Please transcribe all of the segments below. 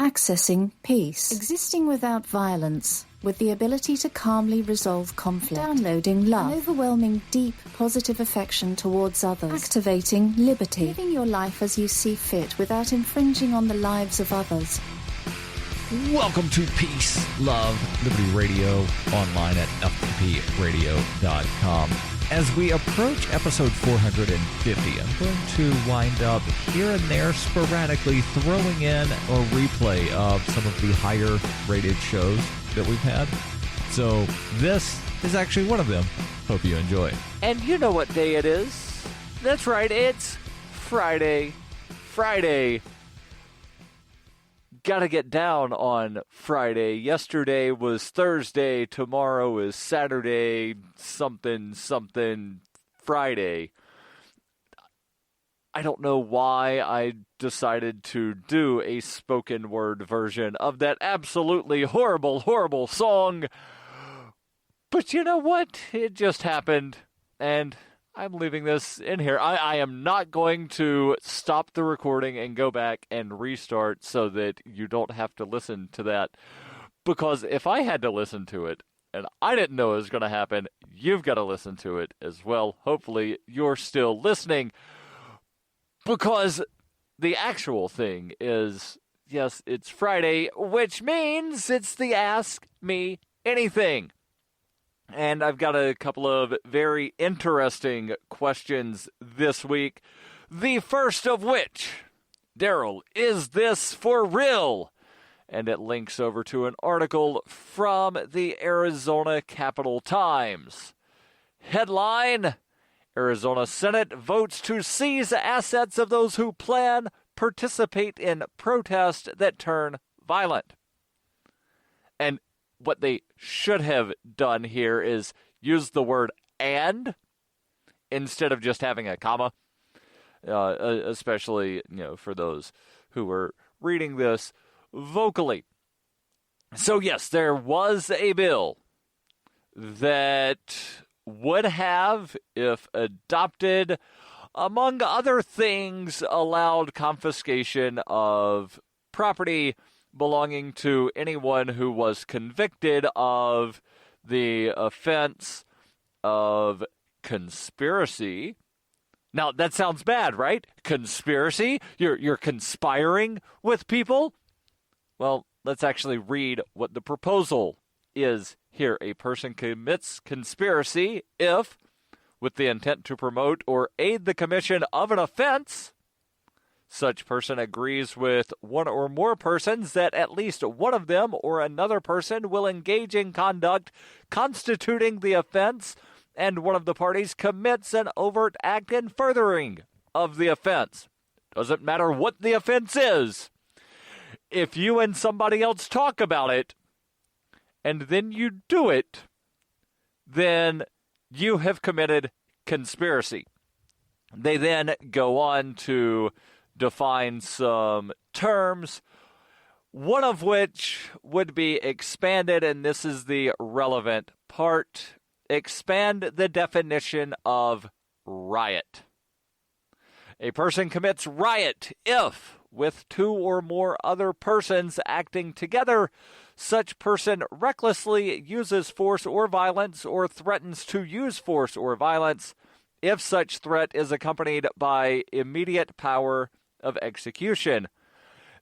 Accessing peace. Existing without violence, with the ability to calmly resolve conflict. Downloading love. An overwhelming, deep, positive affection towards others. Activating liberty. Living your life as you see fit without infringing on the lives of others. Welcome to Peace, Love, Liberty Radio, online at fppradio.com. As we approach episode 450, I'm going to wind up here and there sporadically throwing in a replay of some of the higher rated shows that we've had. So this is actually one of them. Hope you enjoy. And you know what day it is. That's right, it's Friday. Gotta get down on Friday. Yesterday was Thursday. Tomorrow is Saturday. Something Friday. I don't know why I decided to do a spoken word version of that absolutely horrible song. But you know what? It just happened. And I'm leaving this in here. I am not going to stop the recording and go back and restart so that you don't have to listen to that. Because if I had to listen to it, and I didn't know it was going to happen, you've got to listen to it as well. Hopefully you're still listening. Because the actual thing is, yes, it's Friday, which means it's the Ask Me Anything. And I've got a couple of very interesting questions this week. The first of which, Darryl, is this for real? And it links over to an article from the Arizona Capitol Times. Headline, Arizona Senate votes to seize assets of those who participate in protests that turn violent. And what they should have done here is use the word "and" instead of just having a comma, especially for those who were reading this vocally. So yes, there was a bill that would have, if adopted, among other things, allowed confiscation of property belonging to anyone who was convicted of the offense of conspiracy. Now, that sounds bad, right? Conspiracy? You're conspiring with people? Well, let's actually read what the proposal is here. A person commits conspiracy if, with the intent to promote or aid the commission of an offense, such person agrees with one or more persons that at least one of them or another person will engage in conduct constituting the offense, and one of the parties commits an overt act in furthering of the offense. Doesn't matter what the offense is. If you and somebody else talk about it, and then you do it, then you have committed conspiracy. They then go on to define some terms, one of which would be expanded, and this is the relevant part. Expand the definition of riot. A person commits riot if, with two or more other persons acting together, such person recklessly uses force or violence or threatens to use force or violence if such threat is accompanied by immediate power of execution.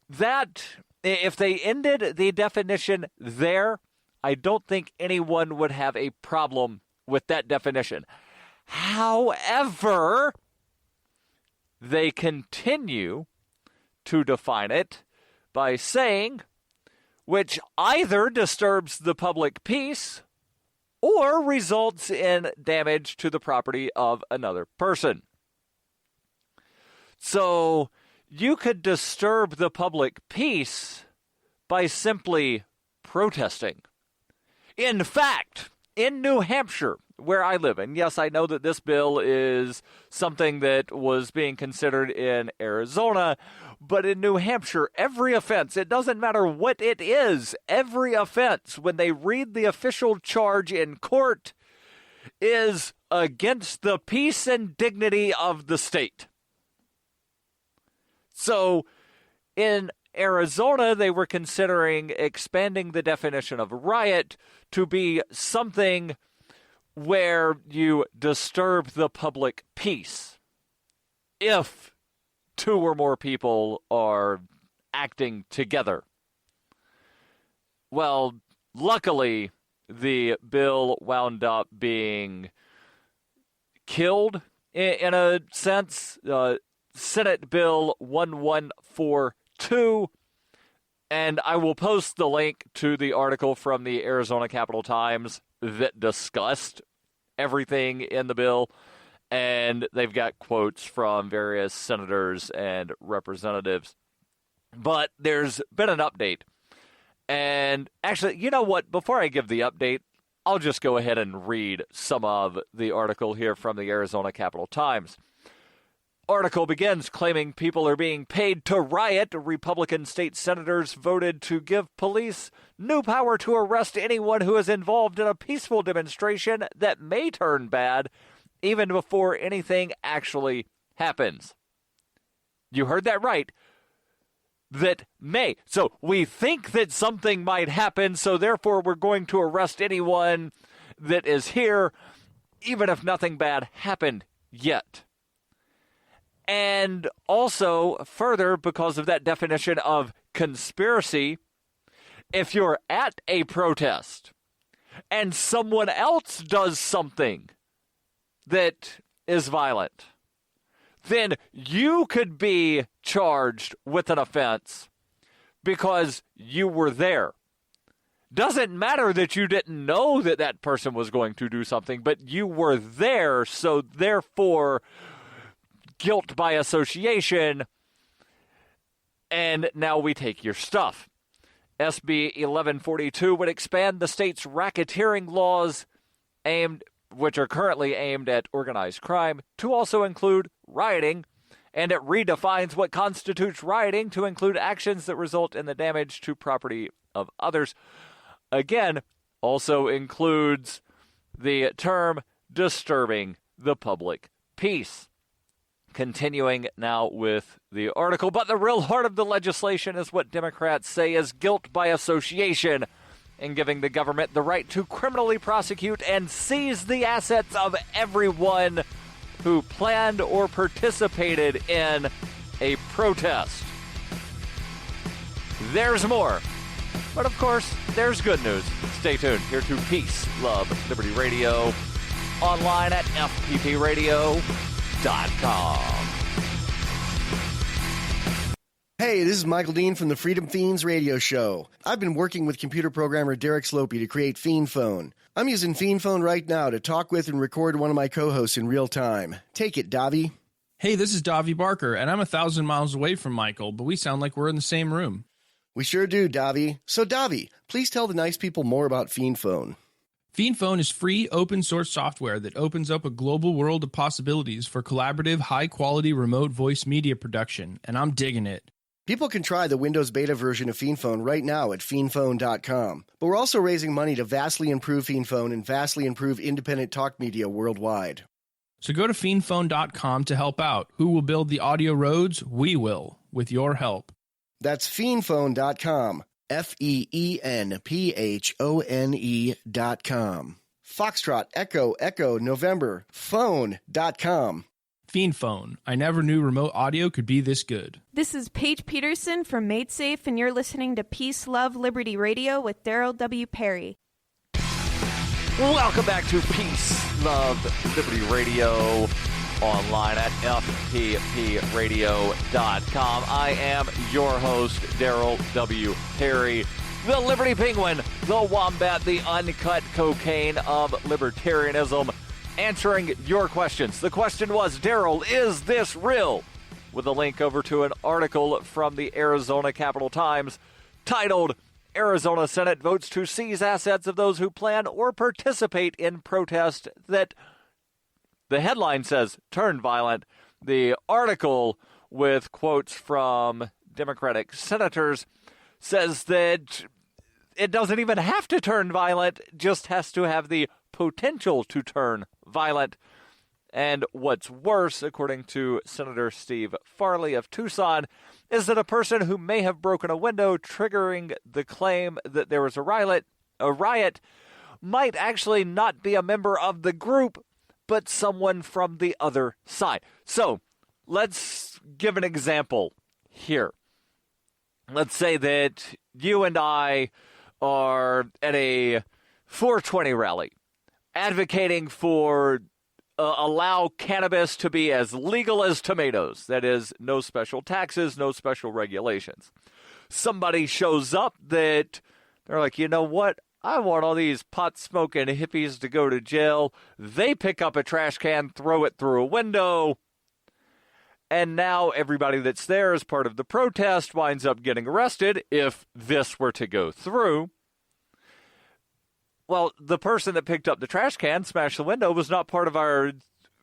That, if they ended the definition there, I don't think anyone would have a problem with that definition. However, they continue to define it by saying, which either disturbs the public peace or results in damage to the property of another person. So, you could disturb the public peace by simply protesting. In fact, in New Hampshire, where I live, and yes, I know that this bill is something that was being considered in Arizona, but in New Hampshire, every offense, it doesn't matter what it is, every offense, when they read the official charge in court, is against the peace and dignity of the state. So, in Arizona, they were considering expanding the definition of riot to be something where you disturb the public peace if two or more people are acting together. Well, luckily, the bill wound up being killed in a sense. Senate Bill 1142, and I will post the link to the article from the Arizona Capitol Times that discussed everything in the bill, and they've got quotes from various senators and representatives. But there's been an update. And actually, you know what? Before I give the update, I'll just go ahead and read some of the article here from the Arizona Capitol Times. Article begins claiming people are being paid to riot. Republican state senators voted to give police new power to arrest anyone who is involved in a peaceful demonstration that may turn bad even before anything actually happens. You heard that right. That may. So we think that something might happen, so therefore we're going to arrest anyone that is here, even if nothing bad happened yet. And also, further, because of that definition of conspiracy, if you're at a protest and someone else does something that is violent, then you could be charged with an offense because you were there. Doesn't matter that you didn't know that that person was going to do something, but you were there, so therefore guilt by association, and now we take your stuff. SB 1142 would expand the state's racketeering laws, which are currently aimed at organized crime, to also include rioting, and it redefines what constitutes rioting to include actions that result in the damage to property of others. Again, also includes the term disturbing the public peace. Continuing now with the article, but the real heart of the legislation is what Democrats say is guilt by association, in giving the government the right to criminally prosecute and seize the assets of everyone who planned or participated in a protest. There's more. But of course, there's good news. Stay tuned here to Peace, Love, Liberty Radio, online at fppradio.com. Hey, this is Michael Dean from the Freedom Fiends radio show. I've been working with computer programmer Derek Slopey to create Fiend Phone. I'm using Fiend Phone right now to talk with and record one of my co-hosts in real time. Take it, Davi. Hey, this is Davi Barker, and I'm 1,000 miles away from Michael, but we sound like we're in the same room. We sure do, Davi. So, Davi, please tell the nice people more about Fiend Phone. Fiend Phone is free, open-source software that opens up a global world of possibilities for collaborative, high-quality remote voice media production, and I'm digging it. People can try the Windows beta version of Fiend Phone right now at fiendphone.com. But we're also raising money to vastly improve Fiend Phone and vastly improve independent talk media worldwide. So go to fiendphone.com to help out. Who will build the audio roads? We will, with your help. That's fiendphone.com. FEENPHONE.com. Foxtrot, Echo, November, phone.com. Fiend Phone. I never knew remote audio could be this good. This is Paige Peterson from MaidSafe, and you're listening to Peace, Love, Liberty Radio with Darryl W. Perry. Welcome back to Peace, Love, Liberty Radio, online at fppradio.com. I am your host, Darryl W. Perry, the Liberty Penguin, the Wombat, the uncut cocaine of libertarianism, answering your questions. The question was, Darryl, is this real? With a link over to an article from the Arizona Capitol Times titled, Arizona Senate votes to seize assets of those who plan or participate in protest that, the headline says, turn violent. The article, with quotes from Democratic senators, says that it doesn't even have to turn violent, just has to have the potential to turn violent. And what's worse, according to Senator Steve Farley of Tucson, is that a person who may have broken a window, triggering the claim that there was a riot, might actually not be a member of the group, but someone from the other side. So, let's give an example here. Let's say that you and I are at a 420 rally, advocating for allow cannabis to be as legal as tomatoes. That is, no special taxes, no special regulations. Somebody shows up that they're like, you know what? I want all these pot-smoking hippies to go to jail. They pick up a trash can, throw it through a window, and now everybody that's there as part of the protest winds up getting arrested if this were to go through. Well, the person that picked up the trash can, smashed the window, was not part of our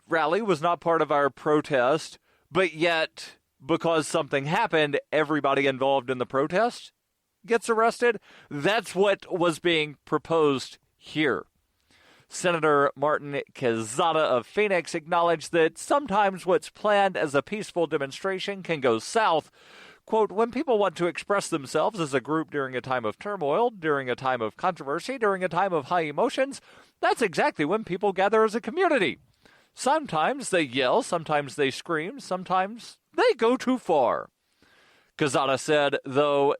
rally, was not part of our protest, but yet, because something happened, everybody involved in the protest gets arrested. That's what was being proposed here. Senator Martin Quezada of Phoenix acknowledged that sometimes what's planned as a peaceful demonstration can go south. Quote, when people want to express themselves as a group during a time of turmoil, during a time of controversy, during a time of high emotions, that's exactly when people gather as a community. Sometimes they yell, sometimes they scream, sometimes they go too far. Quezada said, though,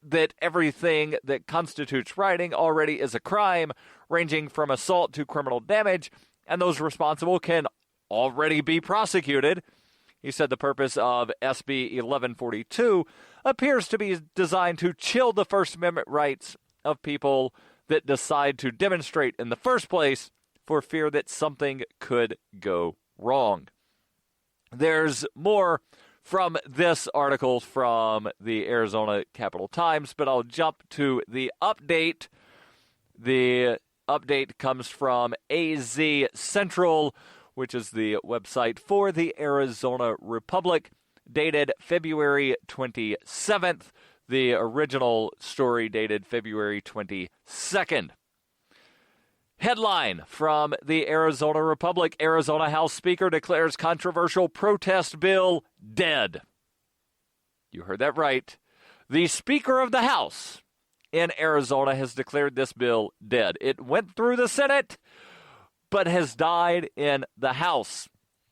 that everything that constitutes rioting already is a crime, ranging from assault to criminal damage, and those responsible can already be prosecuted. He said the purpose of SB 1142 appears to be designed to chill the First Amendment rights of people that decide to demonstrate in the first place for fear that something could go wrong. There's more from this article from the Arizona Capitol Times, but I'll jump to the update. The update comes from AZ Central, which is the website for the Arizona Republic, dated February 27th. The original story dated February 22nd. Headline from the Arizona Republic: Arizona House Speaker declares controversial protest bill dead. You heard that right. The Speaker of the House in Arizona has declared this bill dead. It went through the Senate, but has died in the House.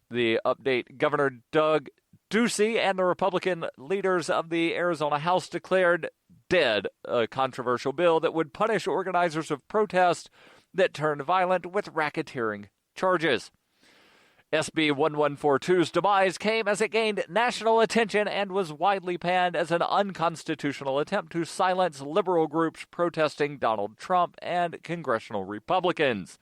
The update: Governor Doug Ducey and the Republican leaders of the Arizona House declared dead a controversial bill that would punish organizers of protest that turned violent with racketeering charges. SB 1142's demise came as it gained national attention and was widely panned as an unconstitutional attempt to silence liberal groups protesting Donald Trump and congressional Republicans.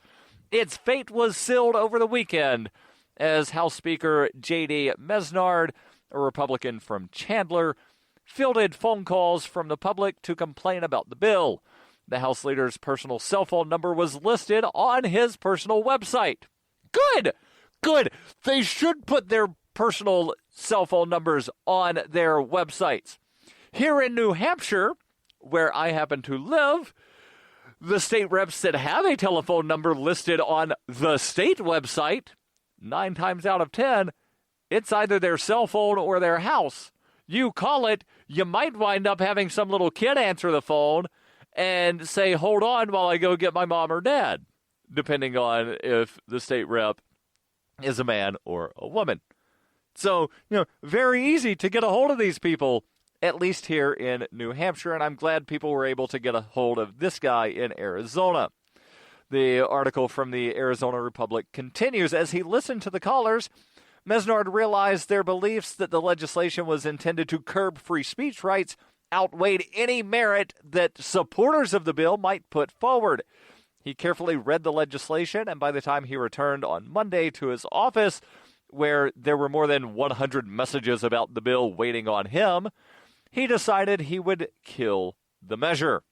Its fate was sealed over the weekend as House Speaker J.D. Mesnard, a Republican from Chandler, fielded phone calls from the public to complain about the bill. The House leader's personal cell phone number was listed on his personal website. Good! Good! They should put their personal cell phone numbers on their websites. Here in New Hampshire, where I happen to live, the state reps that have a telephone number listed on the state website, 9 times out of 10, it's either their cell phone or their house. You call it, you might wind up having some little kid answer the phone and say, hold on while I go get my mom or dad, depending on if the state rep is a man or a woman. So, very easy to get a hold of these people, at least here in New Hampshire, and I'm glad people were able to get a hold of this guy in Arizona. The article from the Arizona Republic continues. As he listened to the callers, Mesnard realized their beliefs that the legislation was intended to curb free speech rights outweighed any merit that supporters of the bill might put forward. He carefully read the legislation, and by the time he returned on Monday to his office, where there were more than 100 messages about the bill waiting on him, he decided he would kill the measure.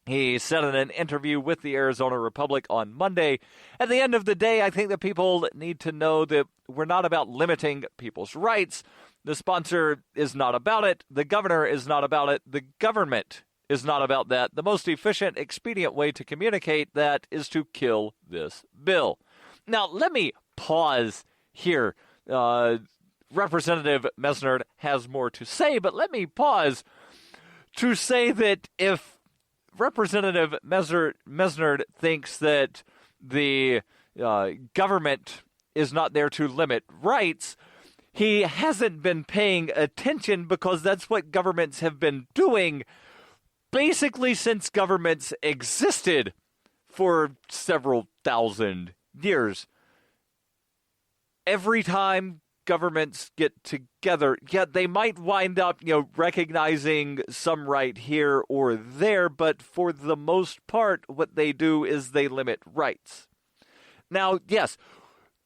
He said in an interview with the Arizona Republic on Monday, at the end of the day, I think that people need to know that we're not about limiting people's rights. The sponsor is not about it. The governor is not about it. The government is not about that. The most efficient, expedient way to communicate that is to kill this bill. Now, let me pause here. Representative Mesnard has more to say, but let me pause to say that if Representative Mesnard thinks that the government is not there to limit rights, he hasn't been paying attention, because that's what governments have been doing basically since governments existed for several thousand years. Every time governments get together, they might wind up, recognizing some right here or there, but for the most part, what they do is they limit rights. Now, yes,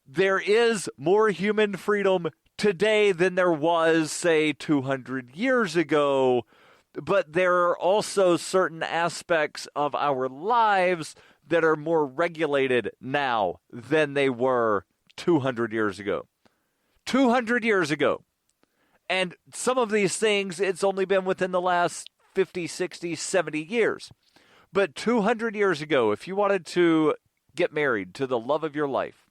there is more human freedom today than there was, say, 200 years ago, but there are also certain aspects of our lives that are more regulated now than they were 200 years ago. 200 years ago. And some of these things, it's only been within the last 50, 60, 70 years. But 200 years ago, if you wanted to get married to the love of your life,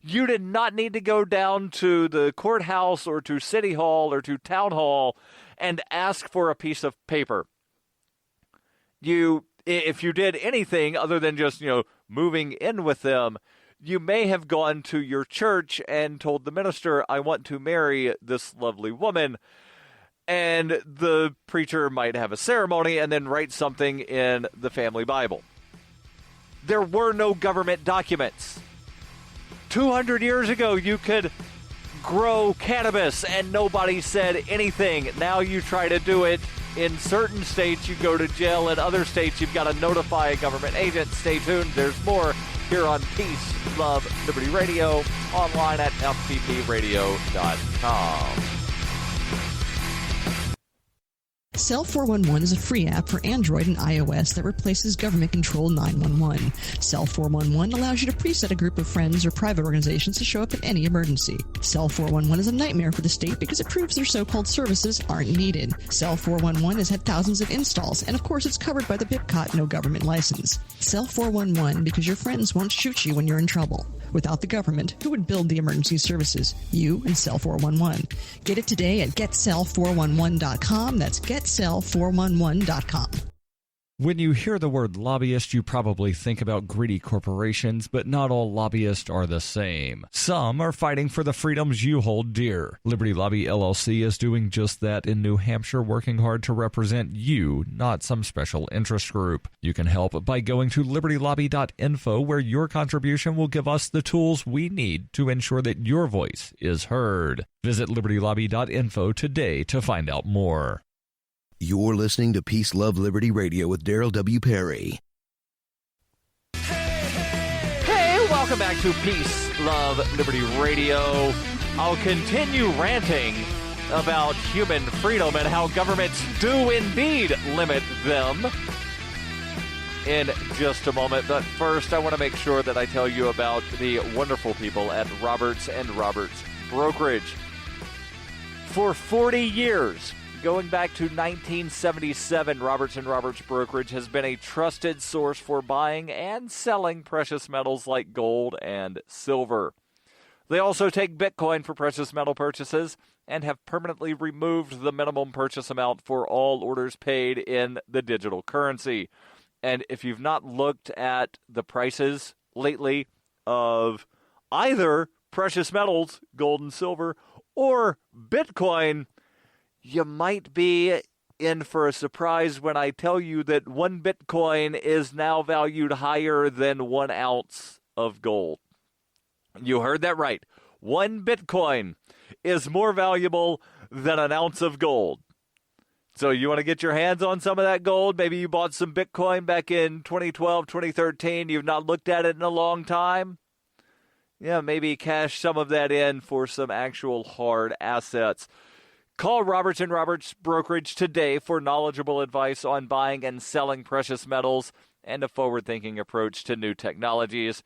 you did not need to go down to the courthouse or to City Hall or to Town Hall and ask for a piece of paper. If you did anything other than just, moving in with them, you may have gone to your church and told the minister, I want to marry this lovely woman. And the preacher might have a ceremony and then write something in the family Bible. There were no government documents. 200 years ago, you could grow cannabis and nobody said anything. Now you try to do it. In certain states, you go to jail. In other states, you've got to notify a government agent. Stay tuned. There's more here on Peace, Love, Liberty Radio, online at mppradio.com. Cell 411 is a free app for Android and iOS that replaces government-controlled 911. Cell 411 allows you to preset a group of friends or private organizations to show up in any emergency. Cell 411 is a nightmare for the state because it proves their so-called services aren't needed. Cell 411 has had thousands of installs, and of course it's covered by the BIPCOT no government license. Cell 411 because your friends won't shoot you when you're in trouble. Without the government, who would build the emergency services? You and Cell 411. Get it today at getcell411.com. That's getcell411.com. When you hear the word lobbyist, you probably think about greedy corporations, but not all lobbyists are the same. Some are fighting for the freedoms you hold dear. Liberty Lobby LLC is doing just that in New Hampshire, working hard to represent you, not some special interest group. You can help by going to libertylobby.info, where your contribution will give us the tools we need to ensure that your voice is heard. Visit libertylobby.info today to find out more. You're listening to Peace, Love, Liberty Radio with Darryl W. Perry. Hey, welcome back to Peace, Love, Liberty Radio. I'll continue ranting about human freedom and how governments do indeed limit them in just a moment. But first, I want to make sure that I tell you about the wonderful people at Roberts & Roberts Brokerage. For 40 years, going back to 1977, Roberts & Roberts Brokerage has been a trusted source for buying and selling precious metals like gold and silver. They also take Bitcoin for precious metal purchases and have permanently removed the minimum purchase amount for all orders paid in the digital currency. And if you've not looked at the prices lately of either precious metals, gold and silver, or Bitcoin, you might be in for a surprise when I tell you that one Bitcoin is now valued higher than 1 ounce of gold. You heard that right. One Bitcoin is more valuable than an ounce of gold. So you want to get your hands on some of that gold? Maybe you bought some Bitcoin back in 2012, 2013. You've not looked at it in a long time. Yeah, maybe cash some of that in for some actual hard assets. Call Roberts & Roberts Brokerage today for knowledgeable advice on buying and selling precious metals and a forward-thinking approach to new technologies.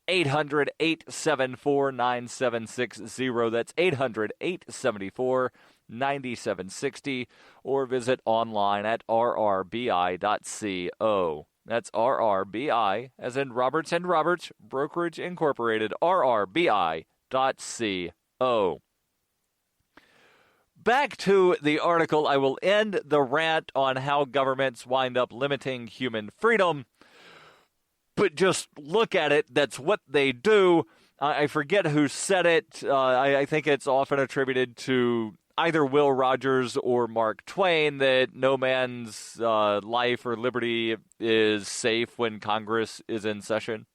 800-874-9760. That's 800-874-9760. Or visit online at rrbi.co. That's RRBI, as in Roberts and Roberts, Brokerage Incorporated, RRBI.co. Back to the article, I will end the rant on how governments wind up limiting human freedom. But just look at it, that's what they do. I forget who said it. I think it's often attributed to either Will Rogers or Mark Twain that no man's life or liberty is safe when Congress is in session.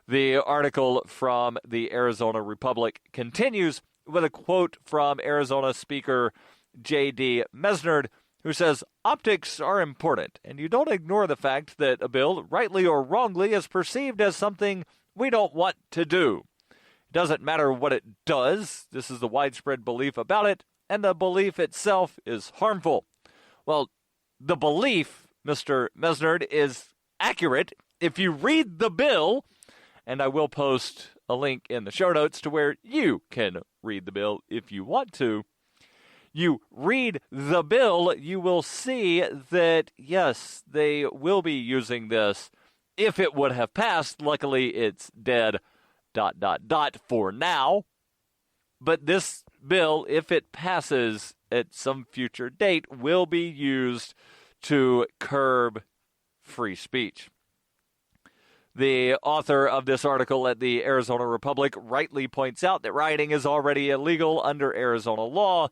The article from the Arizona Republic continues with a quote from Arizona Speaker J.D. Mesnard, who says, "Optics are important, and you don't ignore the fact that a bill, rightly or wrongly, is perceived as something we don't want to do. It doesn't matter what it does. This is the widespread belief about it, and the belief itself is harmful." Well, the belief, Mr. Mesnard, is accurate if you read the bill, and I will post a link in the show notes to where you can read the bill if you want to. You read the bill, you will see that, yes, they will be using this if it would have passed. Luckily, it's dead, ... for now. But this bill, if it passes at some future date, will be used to curb free speech. The author of this article at the Arizona Republic rightly points out that rioting is already illegal under Arizona law,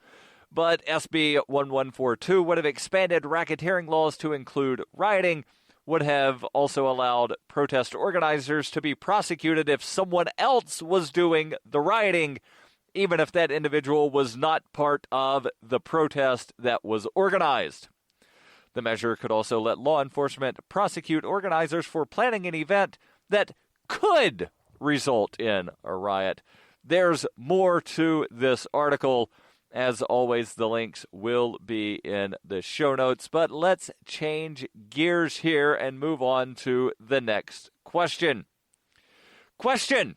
but SB 1142 would have expanded racketeering laws to include rioting, would have also allowed protest organizers to be prosecuted if someone else was doing the rioting, even if that individual was not part of the protest that was organized. The measure could also let law enforcement prosecute organizers for planning an event that could result in a riot. There's more to this article. As always, the links will be in the show notes, but let's change gears here and move on to the next question. Question: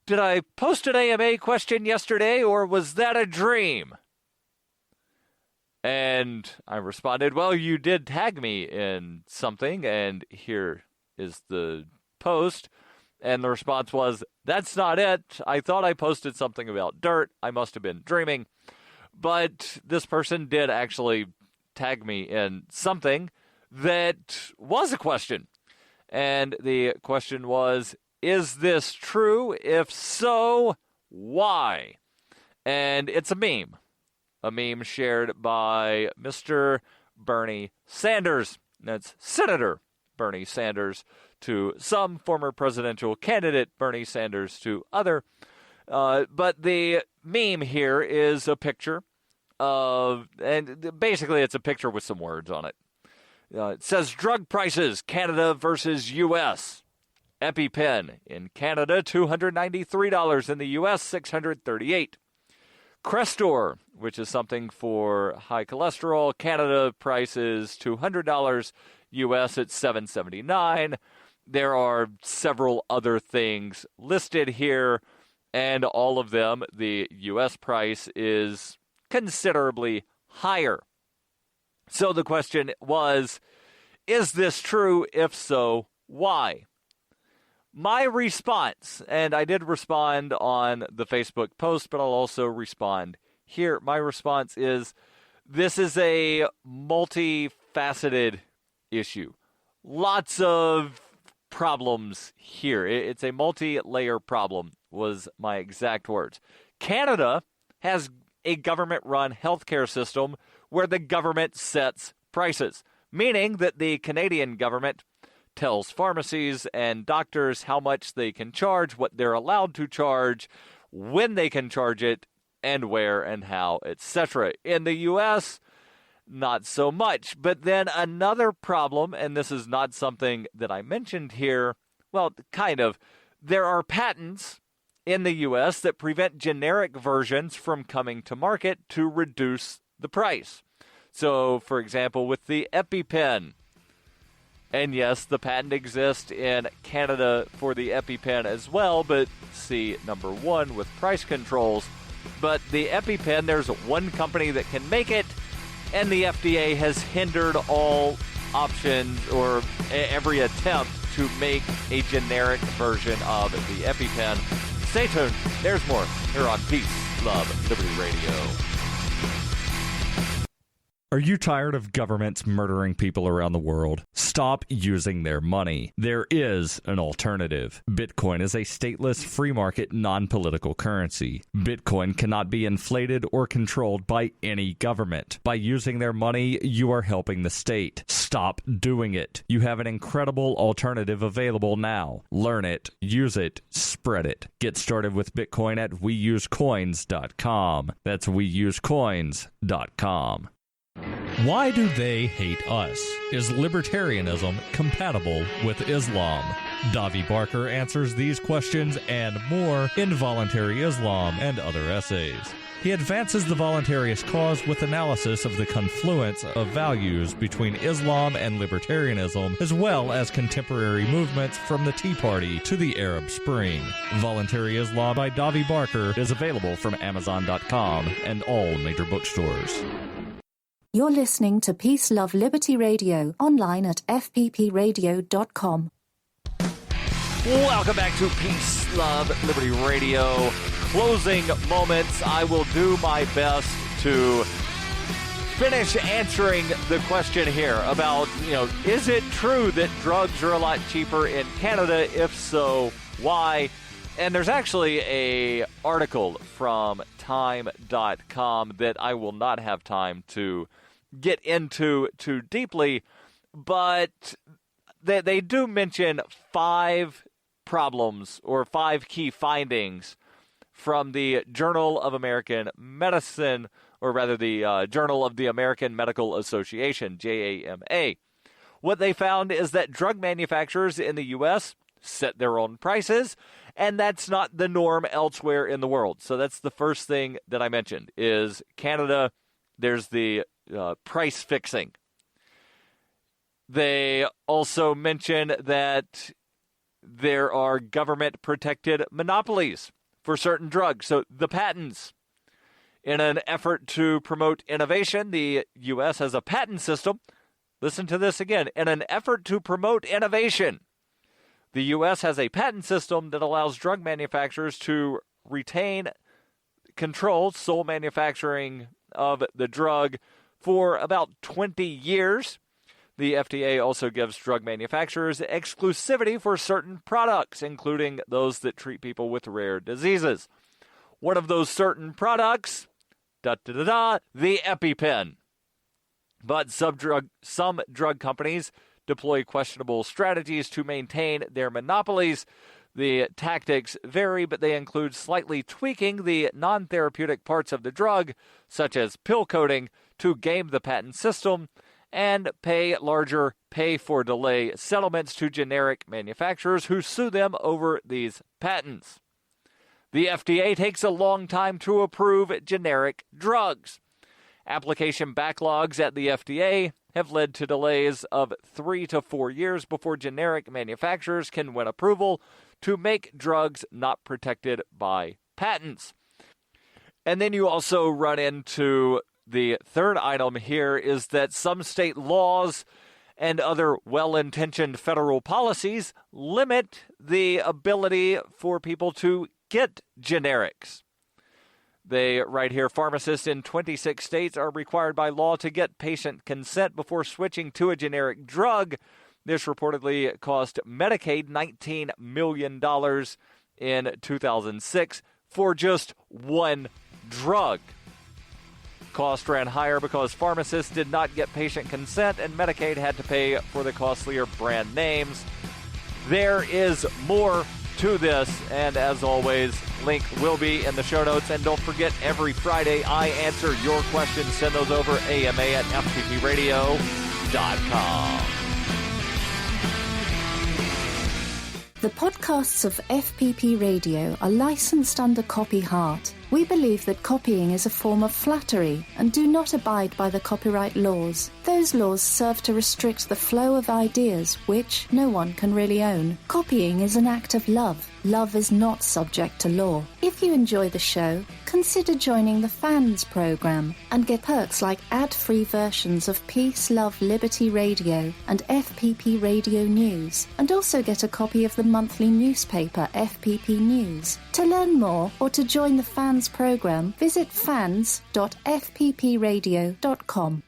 did I post an AMA question yesterday, or was that a dream? And I responded, well, you did tag me in something, and here is the post. And the response was, that's not it. I thought I posted something about dirt. I must have been dreaming. But this person did actually tag me in something that was a question. And the question was, is this true? If so, why? And it's a meme. A meme shared by Mr. Bernie Sanders. That's Senator Bernie Sanders to some, former presidential candidate Bernie Sanders to other. But the meme here is a picture of, and basically it's a picture with some words on it. It says, drug prices, Canada versus U.S. EpiPen in Canada, $293. In the U.S., $638. Crestor, which is something for high cholesterol, Canada price is $200, U.S. it's $779. There are several other things listed here, and all of them, the U.S. price is considerably higher. So the question was, is this true? If so, why? My response, and I did respond on the Facebook post, but I'll also respond here. My response is, this is a multifaceted issue. Lots of problems here. It's a multi-layer problem, was my exact words. Canada has a government-run healthcare system where the government sets prices, meaning that the Canadian government tells pharmacies and doctors how much they can charge, what they're allowed to charge, when they can charge it, and where and how, etc. In the U.S., not so much. But then another problem, and this is not something that I mentioned here, well, kind of, there are patents in the U.S. that prevent generic versions from coming to market to reduce the price. So, for example, with the EpiPen, and yes, the patent exists in Canada for the EpiPen as well, but see number 1 with price controls. But the EpiPen, there's one company that can make it, and the FDA has hindered all options or every attempt to make a generic version of the EpiPen. Stay tuned. There's more here on Peace, Love, Liberty Radio. Are you tired of governments murdering people around the world? Stop using their money. There is an alternative. Bitcoin is a stateless, free market, non-political currency. Bitcoin cannot be inflated or controlled by any government. By using their money, you are helping the state. Stop doing it. You have an incredible alternative available now. Learn it, use it, spread it. Get started with Bitcoin at weusecoins.com. That's weusecoins.com. Why do they hate us? Is libertarianism compatible with Islam? Davi Barker answers these questions and more in Voluntary Islam and Other Essays. He advances the voluntarist cause with analysis of the confluence of values between Islam and libertarianism, as well as contemporary movements from the Tea Party to the Arab Spring. Voluntary Islam by Davi Barker is available from Amazon.com and all major bookstores. You're listening to Peace, Love, Liberty Radio, online at fppradio.com. Welcome back to Peace, Love, Liberty Radio. Closing moments. I will do my best to finish answering the question here about, is it true that drugs are a lot cheaper in Canada? If so, why? And there's actually an article from time.com that I will not have time to get into too deeply, but they do mention 5 problems or 5 key findings from the Journal of American Medicine, or rather the Journal of the American Medical Association, JAMA. What they found is that drug manufacturers in the U.S. set their own prices, and that's not the norm elsewhere in the world. So that's the first thing that I mentioned, is Canada, there's the price fixing. They also mention that there are government-protected monopolies for certain drugs. So the patents. In an effort to promote innovation, the U.S. has a patent system. Listen to this again. In an effort to promote innovation, the U.S. has a patent system that allows drug manufacturers to retain control, sole manufacturing of the drug for about 20 years. The FDA also gives drug manufacturers exclusivity for certain products, including those that treat people with rare diseases. One of those certain products, the EpiPen. But some drug companies deploy questionable strategies to maintain their monopolies. The tactics vary, but they include slightly tweaking the non-therapeutic parts of the drug, such as pill coating, to game the patent system, and pay larger pay-for-delay settlements to generic manufacturers who sue them over these patents. The FDA takes a long time to approve generic drugs. Application backlogs at the FDA have led to delays of 3 to 4 years before generic manufacturers can win approval to make drugs not protected by patents. And then you also run into the third item here, is that some state laws and other well-intentioned federal policies limit the ability for people to get generics. They write here, pharmacists in 26 states are required by law to get patient consent before switching to a generic drug. This reportedly cost Medicaid $19 million in 2006 for just one drug. Cost ran higher because pharmacists did not get patient consent and Medicaid had to pay for the costlier brand names. There is more to this, and as always, link will be in the show notes. And don't forget, every Friday I answer your questions. Send those over ama@fppradio.com. The podcasts of FPP Radio are licensed under Copy Heart, We believe that copying is a form of flattery and do not abide by the copyright laws. Those laws serve to restrict the flow of ideas which no one can really own. Copying is an act of love. Love is not subject to law. If you enjoy the show, consider joining the Fans program and get perks like ad-free versions of Peace, Love, Liberty Radio and FPP Radio News, and also get a copy of the monthly newspaper FPP News. To learn more or to join the Fans program, visit fans.fppradio.com.